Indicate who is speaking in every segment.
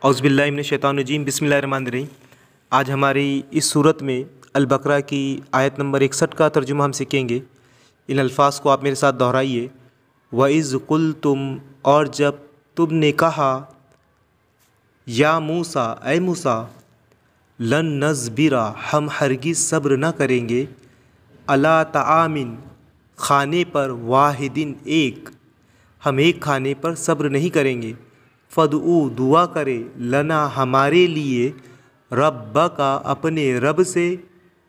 Speaker 1: औज़ु बिल्लाहि मिनश शैतानिर रजीम बिस्मिल्लाहिर्रहमानिर्रहीम। आज हमारी इस सूरत में अल-बकरा की आयत नंबर 61 का तर्जुमा हम सीखेंगे। इन अल्फाज को आप मेरे साथ दोहराइए। वइज़ कुल्तुम, और जब तुमने कहा, या मूसा, ए मूसा, लन नज़बिरा, हम हरगिज़ सब्र न करेंगे, अला तामिन, खाने पर, वाहिदिन, एक, हम एक खाने पर सब्र नहीं करेंगे। फ़दऊ, दुआ करे, लना, हमारे लिए, रब्बका, अपने रब से,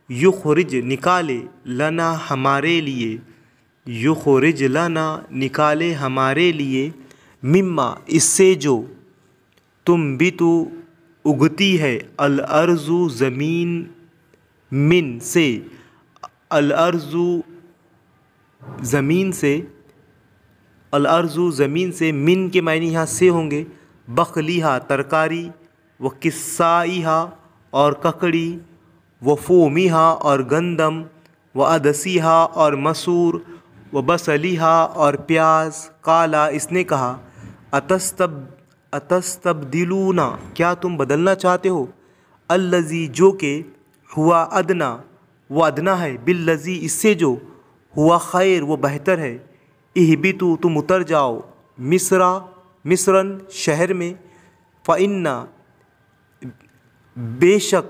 Speaker 1: युखरिज, निकाले, लना, हमारे लिए, युखरिज लना, निकाले हमारे लिए, मिम्मा, इससे जो, तुम भी तो उगती है, अल अर्ज़ु, ज़मीन, मिन, से, अल अर्ज़ु, ज़मीन से, अल अर्ज़ु, ज़मीन से, मिन के मायने यहाँ से होंगे, बखलिहा, तरकारी, व किस्साइहा, और ककड़ी, व फोमिहा, और गंदम, व अदसीहा, और मसूर, व बसलिहा, और प्याज। काला, इसने कहा, अतस्तब्दिलूना, क्या तुम बदलना चाहते हो, अल्लज़ी, जो के, हुआ अदना, वो अदना है, बिल्लज़ी, इससे जो, हुआ खैर, वो बेहतर है, इहबितू, तुम उतर जाओ, मिस्रन, शहर में, फ़इन्ना, बेशक,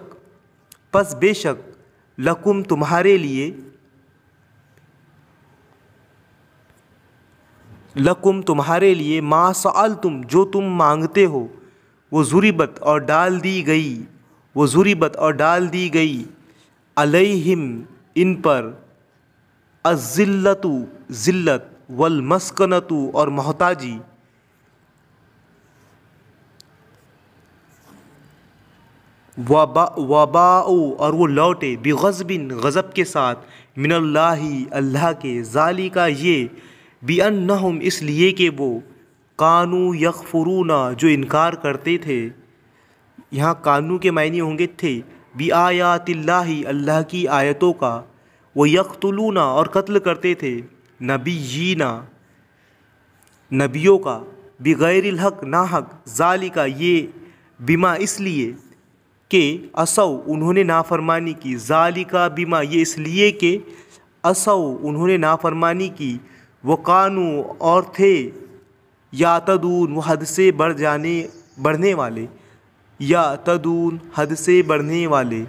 Speaker 1: पस बेशक, लकुम, तुम्हारे लिए, लकुम, तुम्हारे लिए, मा सअलतुम, जो तुम मांगते हो, वो ज़ुरिबत, और डाल दी गई, वो ज़ुरिबत, और डाल दी गई, अलैहिम, इन पर, अज़िल्लतु, ज़िल्लत, वल मस्कनतु, और मोहताजी, वबाऊ, और वो लौटे, बिग़ज़बिन, गज़ब के साथ, मिनल्लाहि, अल्लाह के, ज़ालिका, ये, बिअन्नहुम, इसलिए कि वो, कानू यकफुरूना, जो इनकार करते थे। यहाँ कानू के मायने होंगे थे, बिआयातिल्लाहि, अल्लाह की आयतों का, वो यक़तुलूना, और कत्ल करते थे, नबीयीना, नबियों का, बिगैरिल हक़, ना हक़, ज़ालिका, ये, बिमा, इसलिए कि, असौ, उन्होंने नाफरमानी की, ज़ालिका, बिमा, ये इसलिए कि, असौ, उन्होंने नाफरमानी की, वो कानू, और थे, यातदून, वो हद से बढ़ने वाले, यातदून, हद से बढ़ने वाले।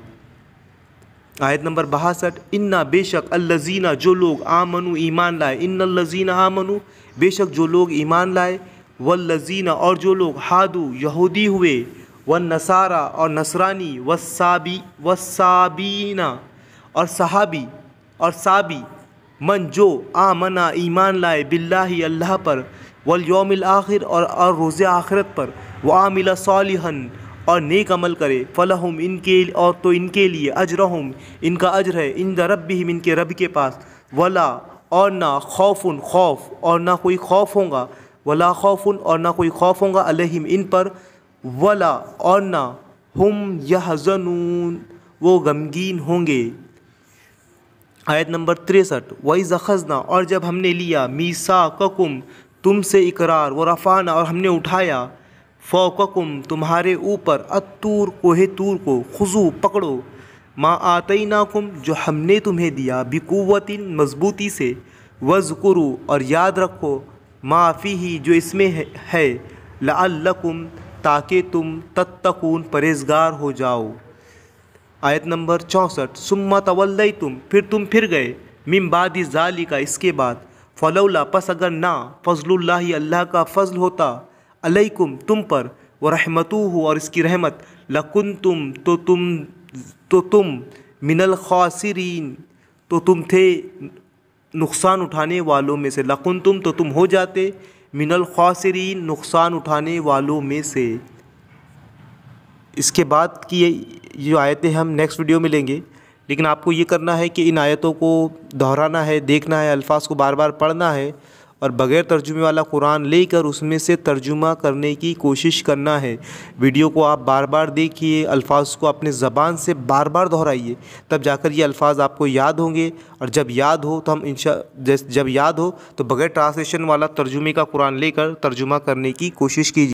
Speaker 1: आयत नंबर 62। इन्ना, बेशक, अल्लज़ीना, जो लोग, आमनु, ईमान लाए, इन्नल्लज़ीना आमनु, बेशक जो लोग ईमान लाए, वल्लज़ीना, और जो लोग, हादू, यहूदी हुए, वन्नसारा, और नसरानी, वस्साबीना, और सहाबी, और साबी, मन, जो, आमना, ईमान लाए, बिल्लाहि, अल्लाह पर, वल यौमिल आखिर, और रोज़े आखिरत पर, व आमिला सालिहन, और नेक अमल करे, फ़लहुम, इनके, और तो इनके लिए, अजरहुम, इनका अजर है, इंद रब्बिहिम, इनके रब के पास, वला, और ना, खौफुन, खौफ, और ना कोई खौफ होगा, वला खौफुन, और ना कोई खौफ होगा, अलैहिम, इन पर, वला, और ना, हुम यहज़नून, वो गमगीन होंगे। आयत नंबर 63। वइज़ अख़ज़ना, और जब हमने लिया, मीसाककुम, तुमसे इकरार, व रफ़ाना, और हमने उठाया, फ़ौक़कुम, तुम्हारे ऊपर, अत्तूर, कोहे तूर को, खुज़ू, पकड़ो, मा आतैनाकुम, जो हमने तुम्हें दिया, बिकुव्वतिन, मज़बूती से, वज़कुरू, और याद रखो, मा फ़ीही, जो इसमें है, लअल्लकुम, ताकि तुम, तत्तकून, परहेज़गार हो जाओ। आयत नंबर 64। सुम्मा तवल्लैतुम, फिर तुम फिर गए, मिन बादि ज़ालिका, इसके बाद, फ़लौला, पस अगर ना, फ़ज़लुल्लाहि, अल्लाह का फ़ज़ल होता, अलैकुम, तुम पर, व रहमतुहु, और इसकी रहमत, लकुन्तुम, तो तुम, मिनल ख़ासिरीन, तो तुम थे नुकसान उठाने वालों में से, लकुन्तुम, तो तुम हो जाते, मिनल ख़ासिरीन, नुकसान उठाने वालों में से। इसके बाद की ये आयतें हम नेक्स्ट वीडियो में लेंगे, लेकिन आपको ये करना है कि इन आयतों को दोहराना है, देखना है, अल्फाज को बार बार पढ़ना है, और बग़ैर तर्जुमे वाला कुरान लेकर उसमें से तर्जुमा करने की कोशिश करना है। वीडियो को आप बार बार देखिए, अल्फाज को अपने ज़बान से बार बार दोहराइए, तब जाकर ये अल्फाज आपको याद होंगे। और जब याद हो तो हम जब याद हो तो बग़ैर ट्रांसलेशन वाला तर्जुमे का कुरान लेकर तर्जुमा करने की कोशिश कीजिए।